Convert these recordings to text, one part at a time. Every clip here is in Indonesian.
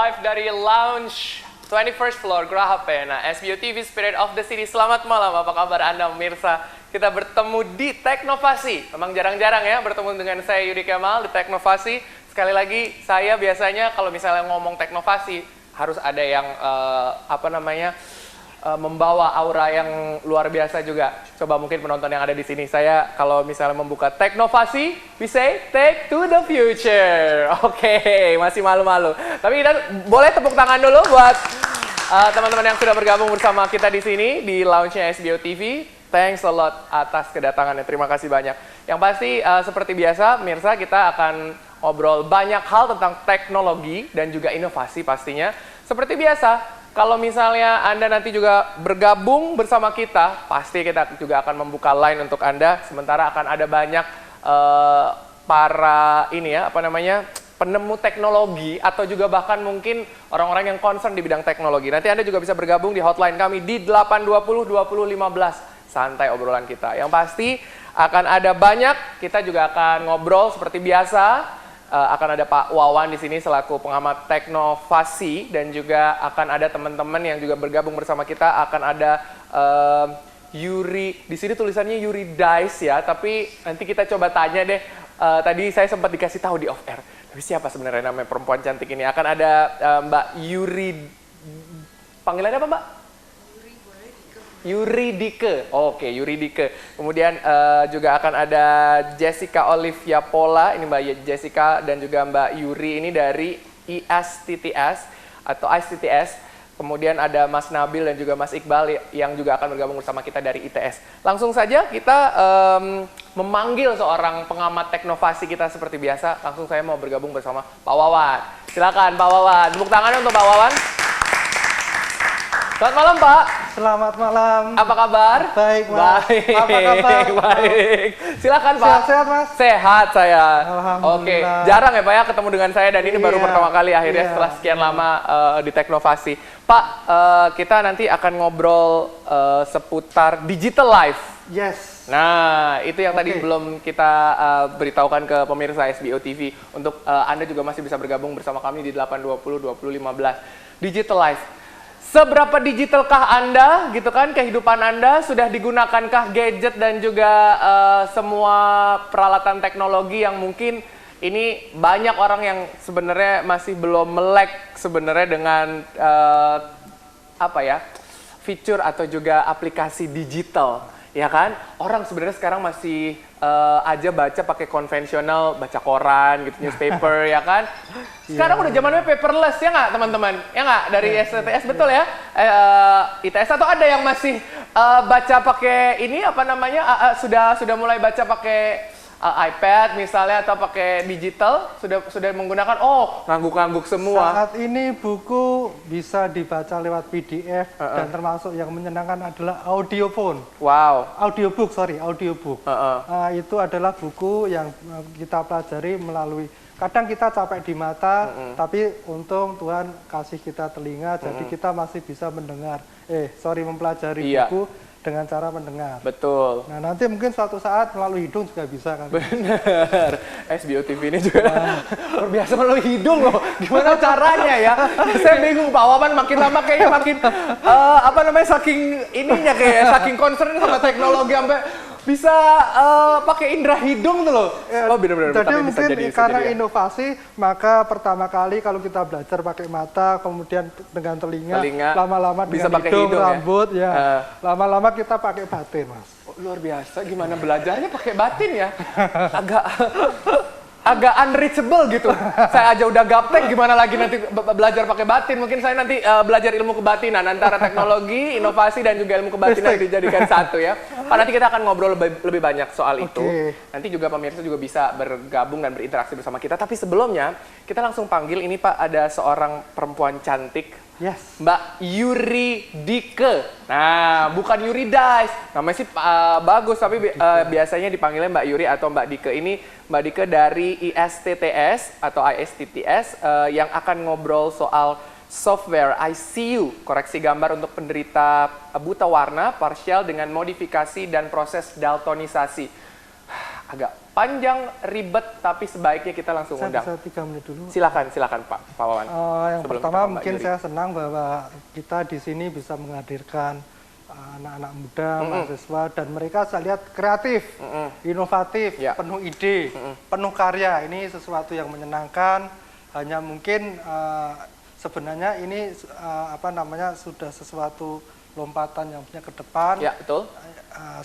Live dari Lounge 21st Floor Graha Pena, SBO TV Spirit of the City. Selamat malam, apa kabar Anda pemirsa? Kita bertemu di Teknovasi. Memang jarang-jarang ya bertemu dengan saya Yudi Kemal di Teknovasi. Sekali lagi, saya biasanya kalau misalnya ngomong Teknovasi harus ada yang membawa aura yang luar biasa juga. Coba mungkin penonton yang ada di sini, saya kalau misalnya membuka Teknovasi, bisa take to the future. Oke, masih malu-malu. Tapi kita boleh tepuk tangan dulu buat teman-teman yang sudah bergabung bersama kita di sini di lounge-nya SBO TV. Thanks a lot atas kedatangannya, terima kasih banyak. Yang pasti seperti biasa, Mirsa, kita akan ngobrol banyak hal tentang teknologi dan juga inovasi pastinya. Seperti biasa, kalau misalnya Anda nanti juga bergabung bersama kita, pasti kita juga akan membuka line untuk Anda. Sementara akan ada banyak para penemu teknologi atau juga bahkan mungkin orang-orang yang concern di bidang teknologi. Nanti Anda juga bisa bergabung di hotline kami di 820 20 15. Santai obrolan kita. Yang pasti akan ada banyak, kita juga akan ngobrol seperti biasa. Akan ada Pak Wawan di sini selaku pengamat teknovasi dan juga akan ada teman-teman yang juga bergabung bersama kita. Akan ada Yuri, di sini tulisannya Yuri Dice ya, tapi nanti kita coba tanya deh. Tadi saya sempat dikasih tahu di off air. Tapi siapa sebenarnya namanya perempuan cantik ini? Akan ada Mbak Yuri, panggilannya apa Mbak? Yuri Dike, oke, Yuri Dike. Kemudian juga akan ada Jessica Olivia Pola, ini Mbak Jessica dan juga Mbak Yuri ini dari ISTTS atau ISTTS. Kemudian ada Mas Nabil dan juga Mas Iqbal yang juga akan bergabung bersama kita dari ITS. Langsung saja kita memanggil seorang pengamat teknovasi kita seperti biasa. Langsung saya mau bergabung bersama Pak Wawan. Silakan Pak Wawan, tepuk tangannya untuk Pak Wawan. Selamat malam Pak. Selamat malam. Apa kabar? Baik Mas. Baik. Apa kabar? Baik. Silakan Pak. Sehat-sehat Mas? Sehat saya. Alhamdulillah. Oke. Jarang ya Pak ya ketemu dengan saya dan ini baru pertama kali akhirnya setelah sekian lama di Teknovasi. Pak, kita nanti akan ngobrol seputar digital life. Yes. Nah, itu yang tadi belum kita beritahukan ke pemirsa SBO TV. Untuk Anda juga masih bisa bergabung bersama kami di 820 20 15. Digital life. Seberapa digitalkah Anda, gitu kan, kehidupan Anda? Sudah digunakankah gadget dan juga semua peralatan teknologi yang mungkin ini banyak orang yang sebenarnya masih belum melek sebenarnya dengan fitur atau juga aplikasi digital, ya kan? Orang sebenarnya sekarang masih aja baca pakai konvensional, baca koran gitu, newspaper ya kan. Sekarang udah zamannya paperless ya nggak teman-teman? Ya nggak, dari STTS betul ya? ITS atau ada yang masih baca pakai ini sudah mulai baca pakai iPad misalnya atau pakai digital, sudah menggunakan ngangguk-ngangguk semua. Saat ini buku bisa dibaca lewat PDF dan termasuk yang menyenangkan adalah audiophone. Wow. Audiobook. Itu adalah buku yang kita pelajari melalui, kadang kita capek di mata, tapi untung Tuhan kasih kita telinga, jadi kita masih bisa mempelajari buku dengan cara mendengar. Betul. Nah, nanti mungkin suatu saat melalui hidung juga bisa kan? Bener. SBO TV ini juga terbiasa melalui hidung loh. Gimana caranya ya? Saya bingung, Pak Wawan makin lama kayaknya makin saking concern sama teknologi sampai bisa pakai indera hidung tuh loh. Bener-bener. Jadi mungkin karena inovasi, maka pertama kali kalau kita belajar pakai mata, kemudian dengan telinga lama-lama dengan pakai hidung, rambut lama-lama kita pakai batin, Mas. Luar biasa, gimana belajarnya pakai batin ya? Agak unreachable gitu. Saya aja udah gaptek, gimana lagi nanti belajar pakai batin. Mungkin saya nanti belajar ilmu kebatinan antara teknologi, inovasi dan juga ilmu kebatinan dijadikan satu ya. Pak, nanti kita akan ngobrol lebih banyak soal itu. Nanti juga pemirsa juga bisa bergabung dan berinteraksi bersama kita. Tapi sebelumnya kita langsung panggil ini Pak, ada seorang perempuan cantik. Yes. Mbak Yuri Dike. Nah, bukan Yuri Dice. Namanya sih bagus, tapi biasanya dipanggilnya Mbak Yuri atau Mbak Dike. Ini Mbak Dike dari ISTTS atau ISTTS yang akan ngobrol soal software ICU, koreksi gambar untuk penderita buta warna parsial dengan modifikasi dan proses daltonisasi. agak panjang, ribet, tapi sebaiknya kita langsung Saya undang. bisa 3 menit dulu. Silakan Pak Wawan. Yang Sebelum pertama kita ke Mbak mungkin Yuri. saya senang bahwa kita di sini bisa menghadirkan anak-anak muda, mahasiswa, dan mereka saya lihat kreatif, inovatif, Ya. penuh ide, penuh karya. Ini sesuatu yang menyenangkan. Hanya mungkin sebenarnya ini sudah sesuatu lompatan yang punya ke depan. Ya, betul.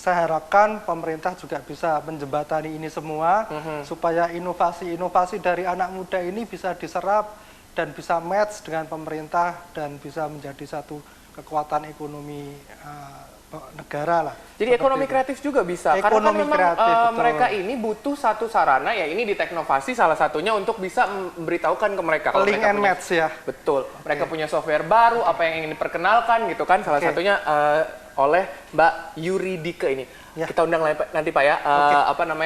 Saya harapkan pemerintah juga bisa menjembatani ini semua supaya inovasi-inovasi dari anak muda ini bisa diserap dan bisa match dengan pemerintah dan bisa menjadi satu kekuatan ekonomi negara lah. Jadi ekonomi kreatif juga bisa. Karena kan Ekonomi memang kreatif, betul. mereka ini butuh satu sarana, ya ini di Teknovasi salah satunya untuk bisa memberitahukan ke mereka. Kalau Link mereka and punya- match ya. Betul. Mereka punya software baru, apa yang ingin diperkenalkan gitu kan. Salah Oke. satunya oleh Mbak Yuri Dike ini. Ya. Kita undang nanti Pak ya,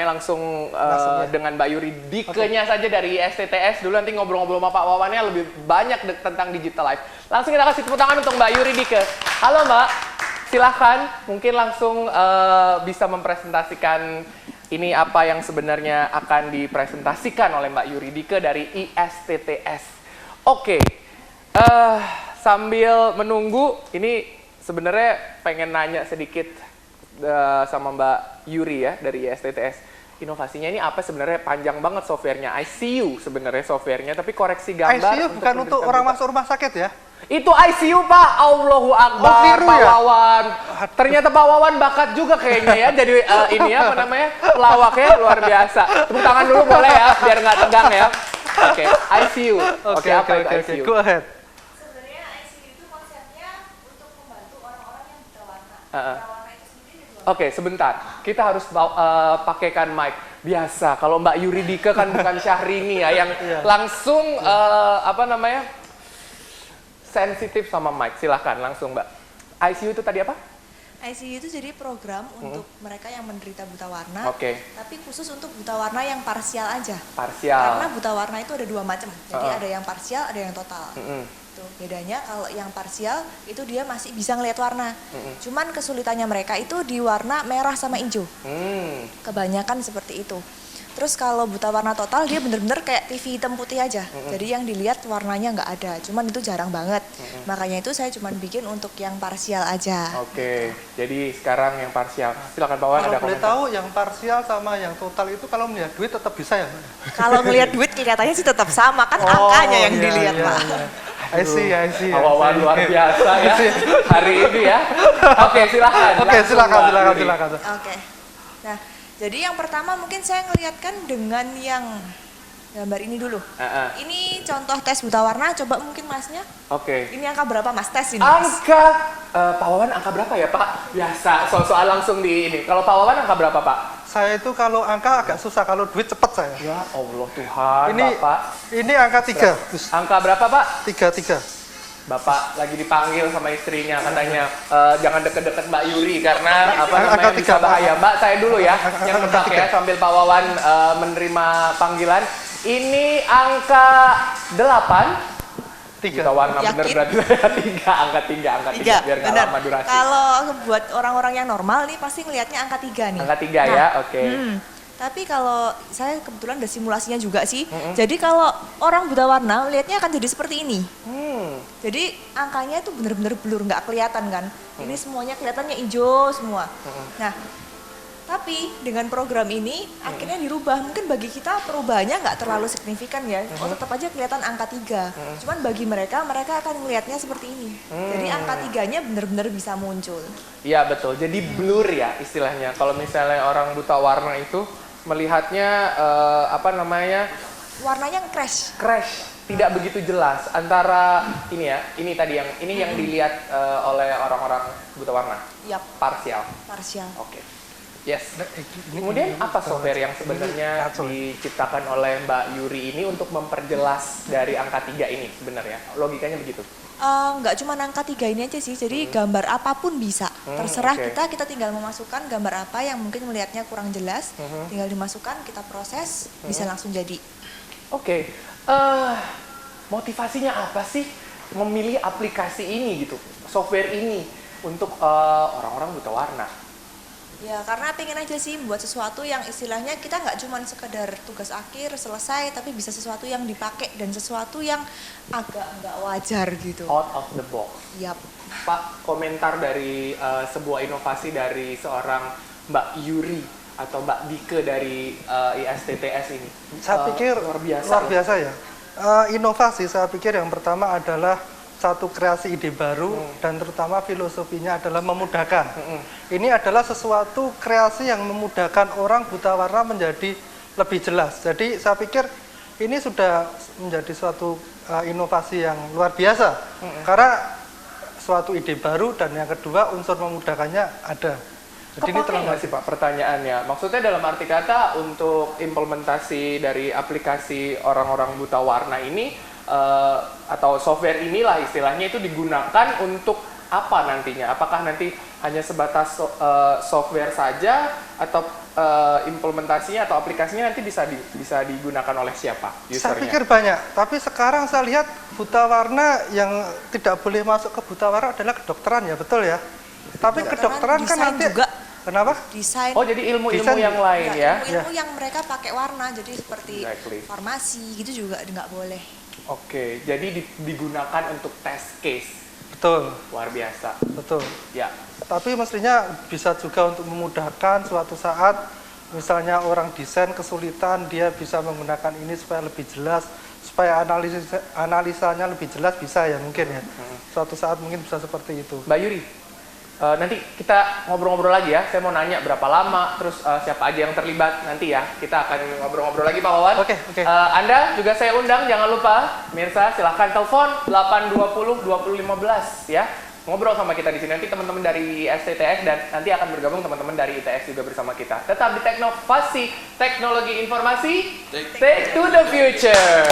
langsung ya. dengan Mbak Yuri Dike-nya saja dari STTS dulu, nanti ngobrol-ngobrol sama Pak Wawannya lebih banyak tentang Digital Life. Langsung kita kasih tepuk tangan untuk Mbak Yuri Dike. Halo Mbak, silahkan mungkin langsung bisa mempresentasikan ini apa yang sebenarnya akan dipresentasikan oleh Mbak Yuri Dike dari ISTTS. Oke, sambil menunggu, ini sebenarnya pengen nanya sedikit sama Mbak Yuri ya dari ISTTS. Inovasinya ini apa sebenarnya? Panjang banget softwarenya. ICU sebenarnya softwarenya, tapi koreksi gambar. ICU bukan untuk orang masuk rumah sakit ya? Itu ICU Pak, Allahu Akbar, keliru Pak ya? Wawan. Ternyata Pak Wawan bakat juga kayaknya ya, jadi ini apa namanya, pelawaknya luar biasa. Tepuk tangan dulu boleh ya, biar nggak tegang ya. Oke, ICU. Oke, apa itu ICU? Go ahead. Sebenarnya ICU itu konsepnya untuk membantu orang-orang yang buta warna. Heeh. Buta warna itu sendiri ada dua. Oke, sebentar. Kita harus pakaikan mic. Biasa, kalau Mbak Yuri Dike kan bukan Syahrini ya, yang langsung sensitif sama mic. Silahkan langsung Mbak. ICU itu tadi apa? ICU itu jadi program untuk mereka yang menderita buta warna, Oke. tapi khusus untuk buta warna yang parsial aja. Parsial. Karena buta warna itu ada dua macam. Jadi ada yang parsial, ada yang total. Tuh, bedanya kalau yang parsial itu dia masih bisa ngelihat warna. Cuman kesulitannya mereka itu di warna merah sama hijau. Kebanyakan seperti itu. Terus kalau buta warna total dia bener-bener kayak TV hitam putih aja. Jadi yang dilihat warnanya nggak ada. Cuman itu jarang banget. Makanya itu saya cuman bikin untuk yang parsial aja. Oke, jadi sekarang yang parsial. Silakan Pak Wawan, Kalau ada boleh komentar. tahu yang parsial sama yang total itu kalau melihat duit tetap bisa ya? Kalau ngelihat duit kelihatannya sih tetap sama kan angkanya yang dilihat Pak. I see. Pak Wawan luar biasa ya hari ini ya. Oke, silakan. Oke, Langsung, silakan. Mbak Yuri. Oke. Nah, jadi yang pertama mungkin saya ngelihatkan dengan yang gambar ini dulu. Ini contoh tes buta warna, coba mungkin Masnya. Oke. Ini angka berapa Mas tes ini? Mas? Angka Pak Wawan angka berapa ya Pak? Biasa soal langsung di ini. Kalau Pak Wawan angka berapa Pak? Saya itu kalau angka agak susah, kalau duit cepet saya. Ya Allah Tuhan, Ini Bapak. ini angka 3, Gus. Angka berapa Pak? 3. Bapak lagi dipanggil sama istrinya, katanya jangan deket-deket Mbak Yuri karena apa Angka namanya bisa 3, Pak. bahaya. Mbak, saya dulu ya yang Angka tebak 3. ya sambil Pak Wawan menerima panggilan. Ini angka 8. 3. Kita warna Yakin? bener berarti angka 3 biar nggak benar. lama durasi. Kalau buat orang-orang yang normal nih pasti ngelihatnya angka 3 nih. Angka 3 ya, oke. Tapi kalau saya kebetulan ada simulasinya juga sih. Jadi kalau orang buta warna lihatnya akan jadi seperti ini. Jadi angkanya itu bener-bener blur, nggak kelihatan kan. Ini semuanya kelihatannya hijau semua. Nah, tapi dengan program ini akhirnya dirubah. Mungkin bagi kita perubahannya nggak terlalu signifikan ya. Oh, tetap aja kelihatan angka 3. Cuman bagi mereka akan melihatnya seperti ini. Jadi angka 3-nya bener-bener bisa muncul. Iya betul, jadi blur ya istilahnya. Kalau misalnya orang buta warna itu melihatnya Warnanya crash. tidak begitu jelas antara ini tadi yang dilihat oleh orang-orang buta warna. Yap, Parsial. parsial. Oke. Yes. Kemudian apa software yang sebenarnya diciptakan oleh Mbak Yuri ini untuk memperjelas dari angka 3 ini sebenarnya? Logikanya begitu. Nggak cuma angka 3 ini aja sih, jadi gambar apapun bisa. Terserah oke. kita tinggal memasukkan gambar apa yang mungkin melihatnya kurang jelas, tinggal dimasukkan, kita proses, bisa langsung jadi. Oke. Motivasinya apa sih memilih aplikasi ini gitu, software ini untuk orang-orang buta warna? Ya karena pengen aja sih buat sesuatu yang istilahnya kita nggak cuma sekedar tugas akhir selesai, tapi bisa sesuatu yang dipakai dan sesuatu yang agak nggak wajar gitu. Out of the box. Yap. Pak, komentar dari sebuah inovasi dari seorang Mbak Yuri atau Mbak Dike dari ISTTS ini. Saya pikir luar luar biasa ya. Inovasi saya pikir yang pertama adalah satu kreasi ide baru dan terutama filosofinya adalah memudahkan. Ini adalah sesuatu kreasi yang memudahkan orang buta warna menjadi lebih jelas. Jadi saya pikir ini sudah menjadi suatu inovasi yang luar biasa karena suatu ide baru dan yang kedua unsur memudahkannya ada. Jadi ini Kepake nggak sih Pak pertanyaannya? Maksudnya dalam arti kata untuk implementasi dari aplikasi orang-orang buta warna ini atau software inilah istilahnya itu digunakan untuk apa nantinya? Apakah nanti hanya sebatas software saja atau implementasinya atau aplikasinya nanti bisa digunakan oleh siapa usernya? Saya pikir banyak, tapi sekarang saya lihat buta warna yang tidak boleh masuk ke buta warna adalah kedokteran ya, betul ya? Tapi kedokteran kan nanti juga. Kenapa? Desain. Oh jadi ilmu-ilmu Desain yang lain ya? Ilmu yang mereka pakai warna, jadi seperti Exactly. farmasi gitu juga nggak boleh. Oke, jadi digunakan untuk test case. Betul, Luar biasa. betul. Ya. Tapi mestinya bisa juga untuk memudahkan suatu saat, misalnya orang desain kesulitan, dia bisa menggunakan ini supaya lebih jelas, supaya analisanya lebih jelas bisa ya mungkin ya. Suatu saat mungkin bisa seperti itu. Mbak Yuri, nanti kita ngobrol-ngobrol lagi ya. Saya mau nanya berapa lama, terus siapa aja yang terlibat nanti ya. Kita akan ngobrol-ngobrol lagi Pak Wawan. Oke. Anda juga saya undang, jangan lupa. Mirsa silahkan telepon 820 2015 ya. Ngobrol sama kita di sini. Nanti teman-teman dari STTS dan nanti akan bergabung teman-teman dari ITS juga bersama kita. Tetap di Teknovasi, teknologi informasi, take to the future.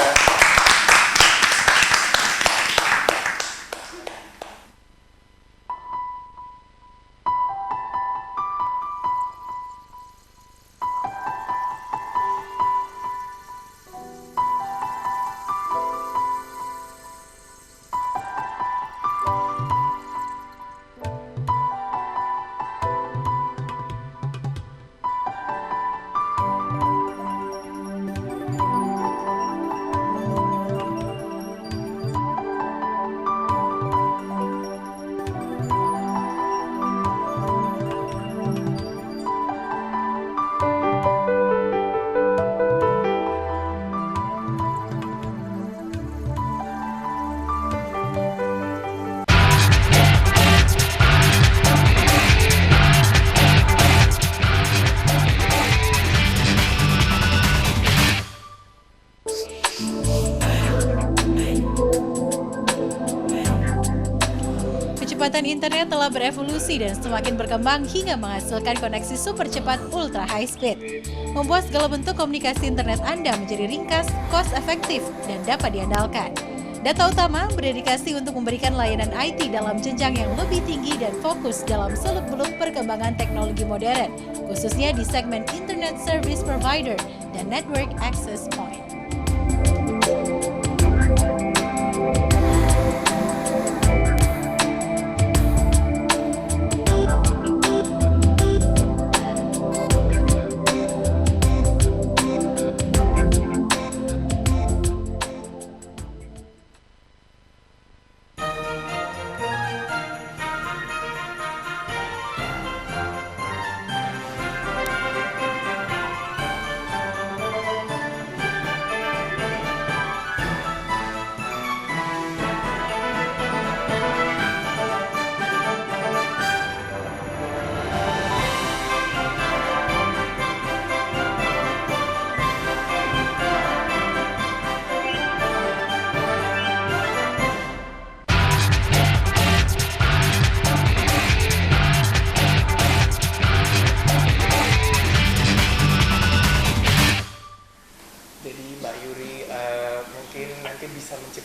Kecepatan internet telah berevolusi dan semakin berkembang hingga menghasilkan koneksi super cepat ultra high speed. Membuat segala bentuk komunikasi internet Anda menjadi ringkas, cost efektif, dan dapat diandalkan. Data Utama berdedikasi untuk memberikan layanan IT dalam jenjang yang lebih tinggi dan fokus dalam seluk-beluk perkembangan teknologi modern, khususnya di segmen Internet Service Provider dan Network Access Point.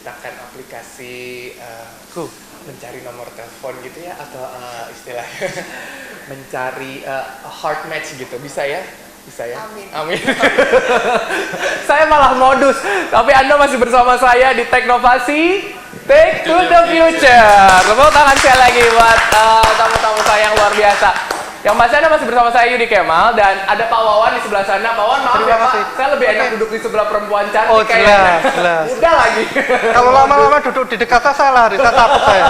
menciptakan aplikasi mencari nomor telepon gitu ya, atau istilahnya mencari heart match gitu, bisa ya? Bisa ya? Amin. Amin. Saya malah modus, tapi Anda masih bersama saya di Teknovasi, Take to the Future. Tepuk tangan sekali lagi buat tamu-tamu saya yang luar biasa. Yang pasti Anda masih bersama saya Yudi Kemal dan ada Pak Wawan di sebelah sana. Pak Wawan, maaf Terima ya Pak, kasih. saya lebih enak duduk di sebelah perempuan cantik Oh, kayaknya. jelas. Udah lagi. Kalau lama-lama duduk di dekat saya lari, saya takut saya.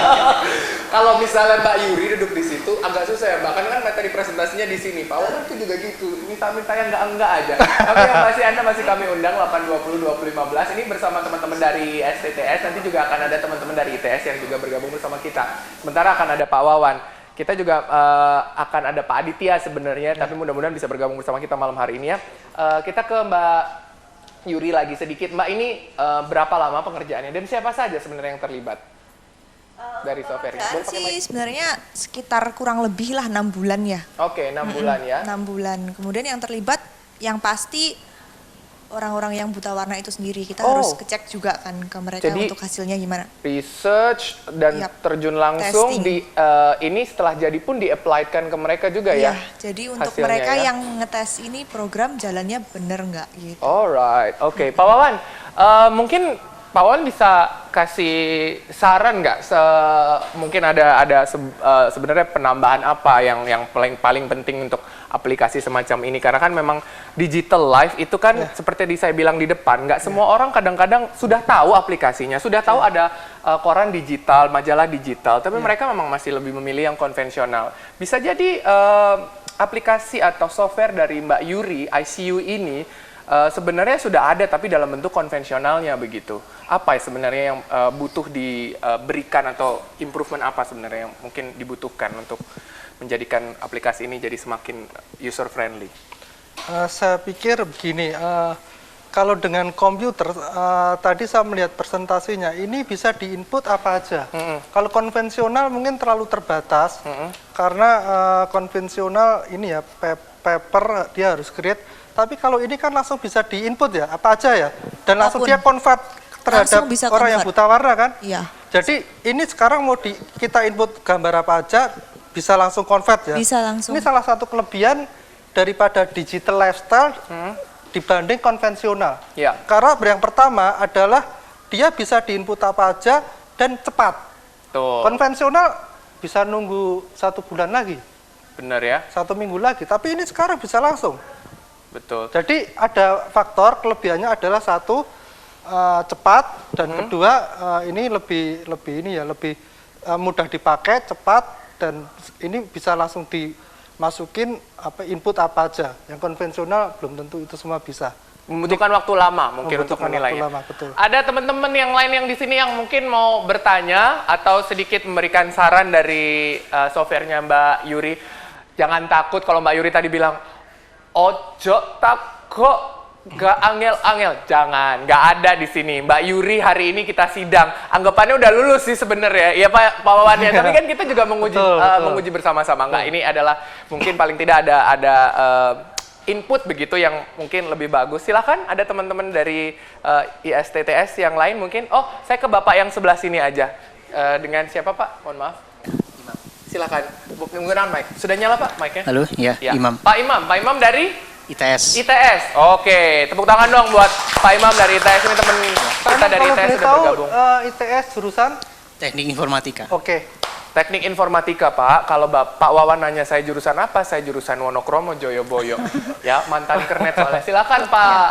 Kalau misalnya Mbak Yuri duduk di situ agak susah ya, bahkan kan materi presentasinya di sini. Pak Wawan tuh juga gitu, minta-minta yang enggak aja. Tapi yang pasti Anda masih kami undang 820-2015 ini bersama teman-teman dari STTS. Nanti juga akan ada teman-teman dari ITS yang juga bergabung bersama kita. Sementara akan ada Pak Wawan. Kita juga akan ada Pak Aditya sebenarnya, tapi mudah-mudahan bisa bergabung bersama kita malam hari ini ya. Kita ke Mbak Yuri lagi sedikit. Mbak, ini berapa lama pengerjaannya dan siapa saja sebenarnya yang terlibat dari software ini? Pekerjaan sih sebenarnya sekitar kurang lebih lah 6 bulan ya. Oke, 6 bulan ya. 6 bulan. Kemudian yang terlibat yang pasti orang-orang yang buta warna itu sendiri. Kita harus kecek juga kan ke mereka. Jadi, untuk hasilnya gimana. Research dan terjun langsung testing. di ini setelah jadi pun di-apply-kan ke mereka juga ya. Jadi untuk hasilnya mereka ya. yang ngetes ini program jalannya bener nggak gitu. Alright, oke. Pak Wawan, mungkin Pak Wawan bisa kasih saran nggak? Mungkin ada sebenarnya penambahan apa yang paling penting untuk aplikasi semacam ini? Karena kan memang digital life itu kan seperti yang saya bilang di depan, nggak semua orang kadang-kadang sudah tahu aplikasinya, sudah tahu ada koran digital, majalah digital, tapi mereka memang masih lebih memilih yang konvensional. Bisa jadi aplikasi atau software dari Mbak Yuri, ICU ini, sebenarnya sudah ada tapi dalam bentuk konvensionalnya begitu. Apa sebenarnya yang butuh diberikan atau improvement apa sebenarnya yang mungkin dibutuhkan untuk menjadikan aplikasi ini jadi semakin user friendly? Saya pikir begini, kalau dengan komputer, tadi saya melihat presentasinya, ini bisa diinput apa aja. Kalau konvensional mungkin terlalu terbatas, karena konvensional ini ya, paper dia harus create. Tapi kalau ini kan langsung bisa diinput ya, apa aja ya, dan langsung dia convert terhadap orang yang buta warna kan. Iya. Jadi ini sekarang mau kita input gambar apa aja, bisa langsung convert ya. Bisa langsung. Ini salah satu kelebihan daripada digital lifestyle dibanding konvensional. Ya. Karena yang pertama adalah dia bisa diinput apa aja dan cepat. Tuh. Konvensional bisa nunggu 1 bulan lagi, Benar ya? 1 minggu lagi. Tapi ini sekarang bisa langsung. Betul. Jadi ada faktor kelebihannya adalah satu cepat dan kedua ini lebih mudah dipakai, cepat, dan ini bisa langsung dimasukin input apa aja. Yang konvensional belum tentu itu semua bisa. Membutuhkan waktu lama mungkin untuk menilainya. Ada teman-teman yang lain yang di sini yang mungkin mau bertanya atau sedikit memberikan saran dari softwarenya Mbak Yuri. Jangan takut kalau Mbak Yuri tadi bilang ojo takut, gak angel-angel. Jangan, gak ada di sini. Mbak Yuri hari ini kita sidang. Anggapannya udah lulus sih sebenarnya. Iya Pak Wawan ya. Tapi kan kita juga menguji bersama-sama. Enggak, ini adalah mungkin paling tidak ada input begitu yang mungkin lebih bagus. Silakan ada teman-teman dari ISTTS yang lain mungkin. Oh, saya ke Bapak yang sebelah sini aja. Dengan siapa Pak? Mohon maaf. Silakan, menggunakan mic. Sudah nyala Pak mic-nya? Halo, ya, Imam. Pak Imam dari ITS. ITS. Oke, tepuk tangan dong buat Pak Imam dari ITS. Ini teman kita dari ITS sudah bergabung. ITS jurusan Teknik Informatika. Oke. Teknik Informatika Pak. Kalau Pak Wawan nanya saya jurusan apa, saya jurusan Wonokromo Joyoboyo. Ya, mantan kernet soalnya. Silakan Pak.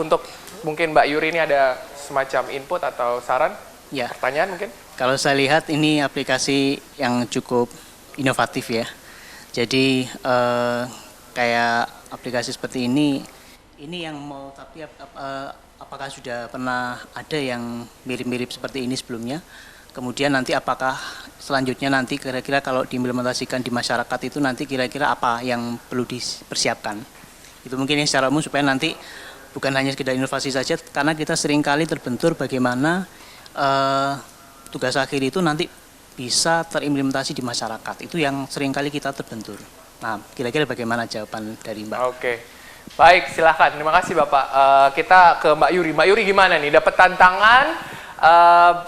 Untuk mungkin Mbak Yuri ini ada semacam input atau saran? Ya. Pertanyaan mungkin? Kalau saya lihat ini aplikasi yang cukup inovatif ya. Jadi kayak aplikasi seperti ini yang mau, tapi apakah sudah pernah ada yang mirip-mirip seperti ini sebelumnya? Kemudian nanti apakah selanjutnya nanti kira-kira kalau diimplementasikan di masyarakat itu nanti kira-kira apa yang perlu dipersiapkan? Itu mungkin yang secara umum supaya nanti bukan hanya sekedar inovasi saja, karena kita seringkali terbentur bagaimana tugas akhir itu nanti bisa terimplementasi di masyarakat. Itu yang seringkali kita terbentur. Nah, kira-kira bagaimana jawaban dari Mbak? Oke. Baik, silahkan. Terima kasih Bapak. Kita ke Mbak Yuri. Mbak Yuri gimana nih? Dapat tantangan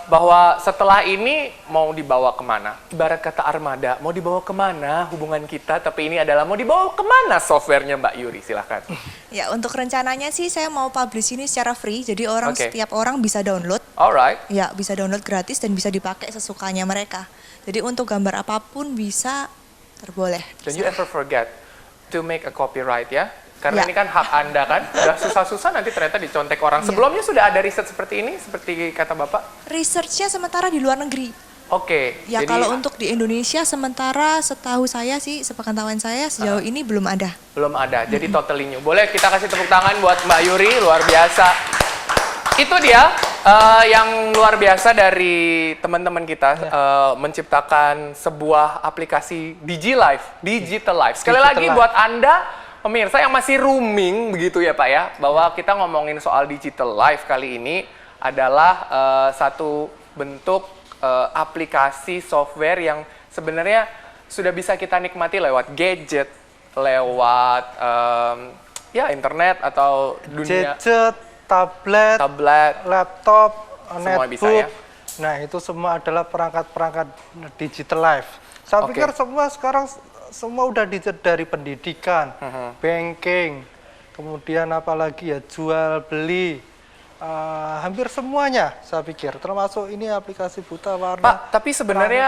bahwa setelah ini mau dibawa kemana? Ibarat kata armada, mau dibawa kemana hubungan kita, tapi ini adalah mau dibawa kemana softwarenya Mbak Yuri? Silahkan. Ya, untuk rencananya sih saya mau publish ini secara free, jadi setiap orang bisa download. Alright. Ya, bisa download gratis dan bisa dipakai sesukanya mereka. Jadi untuk gambar apapun bisa Terboleh. Don't you ever forget to make a copyright ya? Karena Ya. ini kan hak Anda kan, udah susah-susah nanti ternyata dicontek orang. Ya. Sebelumnya sudah ada riset seperti ini, seperti kata Bapak? Research-nya sementara di luar negeri. Oke. Ya jadi kalau untuk di Indonesia sementara setahu saya sih, sepengetahuan saya sejauh ini belum ada. belum ada, jadi totally new. Boleh kita kasih tepuk tangan buat Mbak Yuri, luar biasa. Itu dia yang luar biasa dari teman-teman kita menciptakan sebuah aplikasi Digital Life. Sekali Digital lagi Life. buat Anda pemirsa yang masih rooming begitu ya Pak ya, bahwa kita ngomongin soal Digital Life kali ini adalah satu bentuk aplikasi software yang sebenarnya sudah bisa kita nikmati lewat gadget, lewat ya internet atau dunia Gadget, tablet, laptop, Semua netbook. bisa ya? Nah, itu semua adalah perangkat-perangkat digital life. Saya Oke. pikir semua sekarang semua udah digital, dari pendidikan, banking, kemudian apalagi ya jual beli, hampir semuanya saya pikir. Termasuk ini aplikasi buta warna. Pak, tapi sebenarnya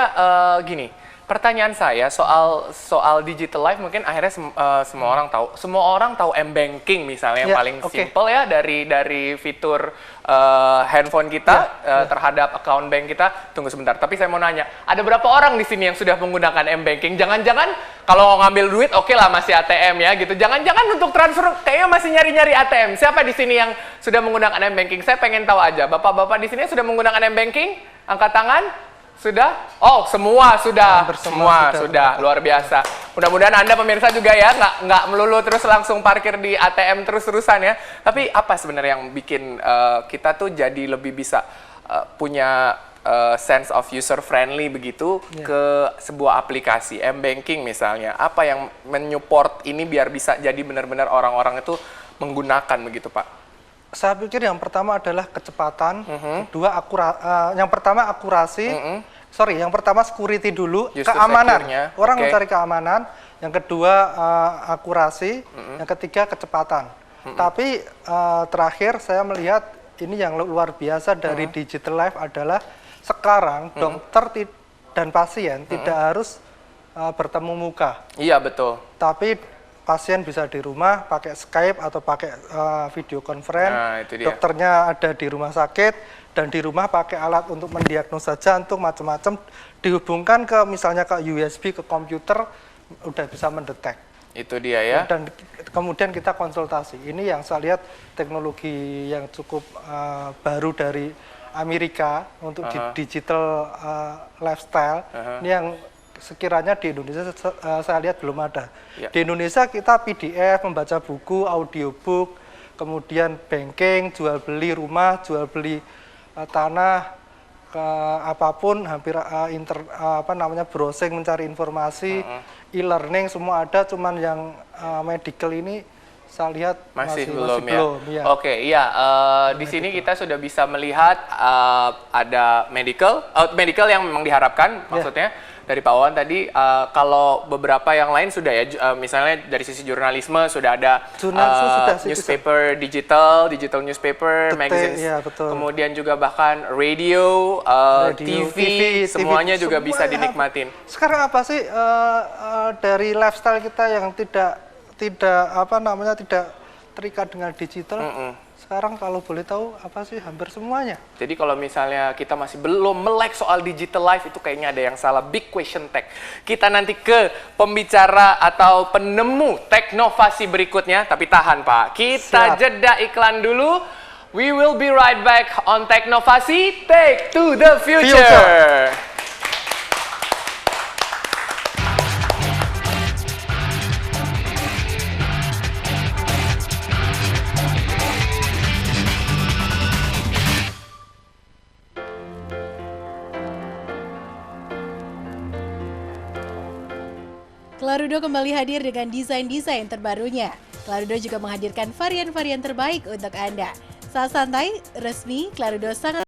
gini, pertanyaan saya soal Digital Life mungkin akhirnya semua orang tahu. Semua orang tahu m-banking misalnya yang Ya, paling oke. simple ya dari fitur handphone kita terhadap account bank kita. Tunggu sebentar, tapi saya mau nanya, ada berapa orang di sini yang sudah menggunakan m-banking? Jangan-jangan kalau ngambil duit oke lah masih ATM ya gitu. Jangan-jangan untuk transfer kayaknya masih nyari-nyari ATM. Siapa di sini yang sudah menggunakan m-banking? Saya pengen tahu aja. Bapak-bapak di sini sudah menggunakan m-banking? Angkat tangan. Sudah? Oh, semua sudah. Hampir Semua semua sudah. Luar biasa. Mudah-mudahan Anda pemirsa juga ya, nggak melulu terus langsung parkir di ATM terus-terusan ya. Tapi apa sebenarnya yang bikin kita tuh jadi lebih bisa punya sense of user friendly begitu ke sebuah aplikasi m-banking misalnya? Apa yang menyupport ini biar bisa jadi benar-benar orang-orang itu menggunakan begitu, Pak? Saya pikir yang pertama adalah kecepatan, kedua yang pertama akurasi, yang pertama security dulu, Just keamanan. secure-nya, Orang oke. mencari keamanan. Yang kedua akurasi, yang ketiga kecepatan. Tapi terakhir saya melihat ini yang luar biasa dari Digital Life adalah sekarang dokter dan pasien tidak harus bertemu muka. Iya, betul. Tapi pasien bisa di rumah pakai Skype atau pakai video conference. Nah, itu dia. Dokternya ada di rumah sakit dan di rumah pakai alat untuk mendiagnosa jantung macam-macam, dihubungkan ke misalnya ke USB, ke komputer, udah bisa mendetek. Itu dia ya. Dan kemudian kita konsultasi. Ini yang saya lihat teknologi yang cukup baru dari Amerika untuk digital lifestyle. Ini yang sekiranya di Indonesia saya lihat belum ada. Ya. Di Indonesia kita PDF, membaca buku, audiobook, kemudian banking, jual beli rumah, jual beli tanah, apapun hampir browsing mencari informasi, e-learning semua ada, cuman yang medical ini saya lihat masih belum ya. ya. Oke, iya. Di sini kita sudah bisa melihat ada medical yang memang diharapkan, maksudnya dari Pak Wawan tadi. Kalau beberapa yang lain sudah ya, misalnya dari sisi jurnalisme sudah ada newspaper digital newspaper, magazines, ya, betul. kemudian juga bahkan radio, TV, semuanya juga bisa dinikmatin. Sekarang apa sih dari lifestyle kita yang tidak terikat dengan digital? Sekarang kalau boleh tahu apa sih hampir semuanya. Jadi kalau misalnya kita masih belum melek soal digital life, itu kayaknya ada yang salah. Big question tag. Kita nanti ke pembicara atau penemu teknovasi berikutnya. Tapi tahan Pak, kita jeda iklan dulu. We will be right back on Teknovasi Take to the Future. Clarudo kembali hadir dengan desain-desain terbarunya. Clarudo juga menghadirkan varian-varian terbaik untuk Anda. Saat santai, resmi, Clarudo sangat